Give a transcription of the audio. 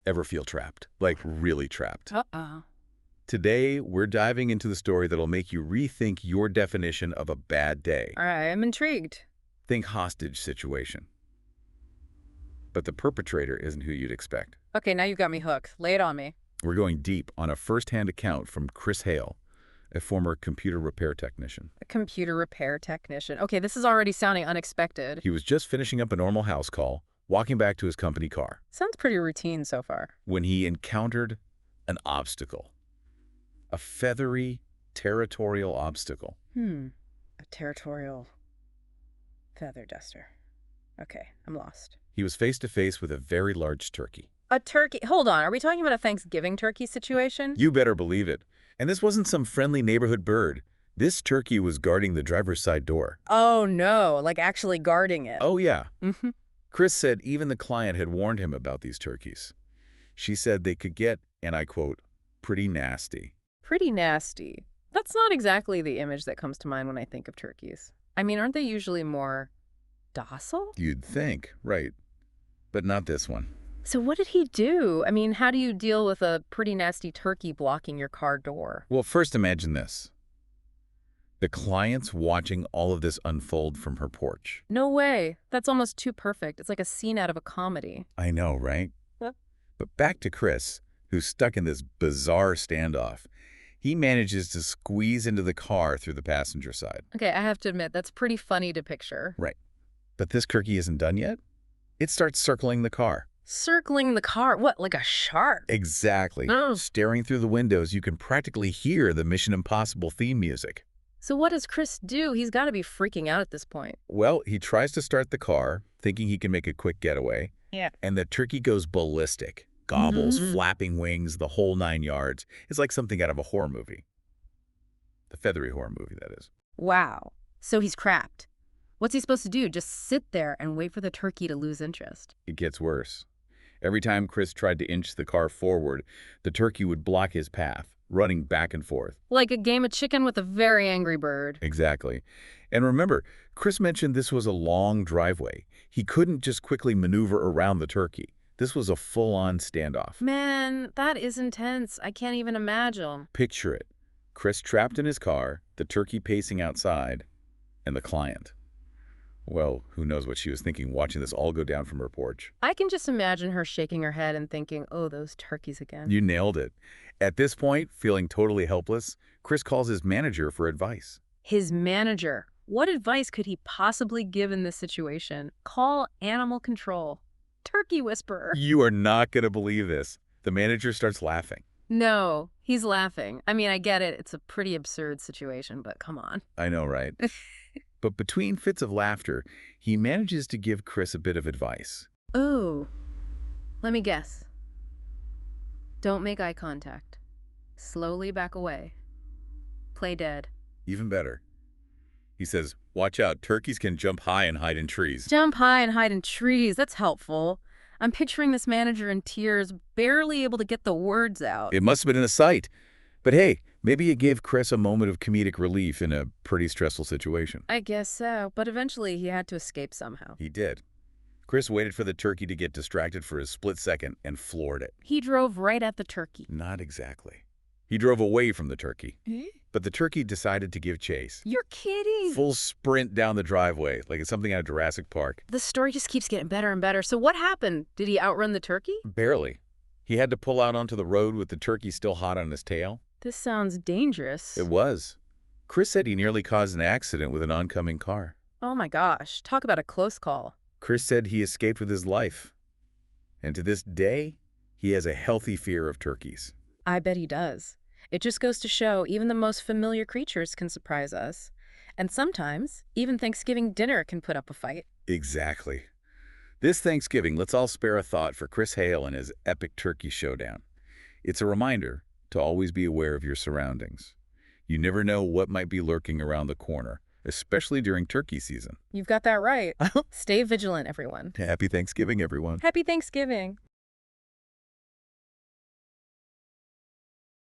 Ever feel trapped? Like really trapped? Uh-oh. Today, we're diving into the story that'll make you rethink your definition of a bad day. All right, I'm intrigued. Think hostage situation. But the perpetrator isn't who you'd expect. Okay, now you've got me hooked. Lay it on me. We're going deep on a first-hand account from Chris Hale, a former computer repair technician. A computer repair technician. Okay, this is already sounding unexpected. He was just finishing up a normal house call, walking back to his company car, Sounds pretty routine so far. when he encountered an obstacle. A feathery, territorial obstacle. A territorial feather duster. Okay, I'm lost. He was face to face with a very large turkey. A turkey. Hold on, are we talking about a Thanksgiving turkey situation? You better believe it. And this wasn't some friendly neighborhood bird. This turkey was guarding the driver's side door. Oh no, like actually guarding it. Oh, yeah. Mm-hmm. Chris said even the client had warned him about these turkeys. She said they could get, and I quote, pretty nasty. Pretty nasty. That's not exactly the image that comes to mind when I think of turkeys. I mean, aren't they usually more docile? You'd think, right. But not this one. So what did he do? I mean, how do you deal with a pretty nasty turkey blocking your car door? Well, first imagine this. The client's watching all of this unfold from her porch. No way. That's almost too perfect. It's like a scene out of a comedy. I know, right? Yep. But back to Chris, who's stuck in this bizarre standoff. He manages to squeeze into the car through the passenger side. Okay, I have to admit, that's pretty funny to picture. Right. But this turkey isn't done yet. It starts circling the car. Circling the car? What, like a shark? Exactly. Oh. Staring through the windows, you can practically hear the Mission Impossible theme music. So what does Chris do? He's got to be freaking out at this point. Well, he tries to start the car, thinking he can make a quick getaway. Yeah. And the turkey goes ballistic. Gobbles, Mhm. flapping wings, the whole 9 yards. It's like something out of a horror movie. The feathery horror movie, that is. Wow. So he's trapped. What's he supposed to do? Just sit there and wait for the turkey to lose interest? It gets worse. Every time Chris tried to inch the car forward, the turkey would block his path, running back and forth. Like a game of chicken with a very angry bird. Exactly. And remember, Chris mentioned this was a long driveway. He couldn't just quickly maneuver around the turkey. This was a full-on standoff. Man, that is intense. I can't even imagine. Picture it. Chris trapped in his car, the turkey pacing outside, and the client. Well, who knows what she was thinking watching this all go down from her porch. I can just imagine her shaking her head and thinking, oh, those turkeys again. You nailed it. At this point, feeling totally helpless, Chris calls his manager for advice. His manager. What advice could he possibly give in this situation? Call animal control. Turkey whisperer. You are not going to believe this. The manager starts laughing. No, he's laughing. I mean, I get it. It's a pretty absurd situation, but come on. I know, right? But between fits of laughter, he manages to give Chris a bit of advice. Ooh, let me guess. Don't make eye contact. Slowly back away. Play dead. Even better. He says, watch out, turkeys can jump high and hide in trees. Jump high and hide in trees. That's helpful. I'm picturing this manager in tears, barely able to get the words out. It must have been in a sight. But hey, maybe it gave Chris a moment of comedic relief in a pretty stressful situation. I guess so, but eventually he had to escape somehow. He did. Chris waited for the turkey to get distracted for a split second and floored it. He drove right at the turkey. Not exactly. He drove away from the turkey. Eh? But the turkey decided to give chase. You're kidding. Full sprint down the driveway, like it's something out of Jurassic Park. The story just keeps getting better and better. So what happened? Did he outrun the turkey? Barely. He had to pull out onto the road with the turkey still hot on his tail. This sounds dangerous. It was. Chris said he nearly caused an accident with an oncoming car. Oh my gosh, talk about a close call. Chris said he escaped with his life. And to this day, he has a healthy fear of turkeys. I bet he does. It just goes to show even the most familiar creatures can surprise us. And sometimes, even Thanksgiving dinner can put up a fight. Exactly. This Thanksgiving, let's all spare a thought for Chris Hale and his epic turkey showdown. It's a reminder to always be aware of your surroundings. You never know what might be lurking around the corner, especially during turkey season. You've got that right. Stay vigilant, everyone. Happy Thanksgiving, everyone. Happy Thanksgiving.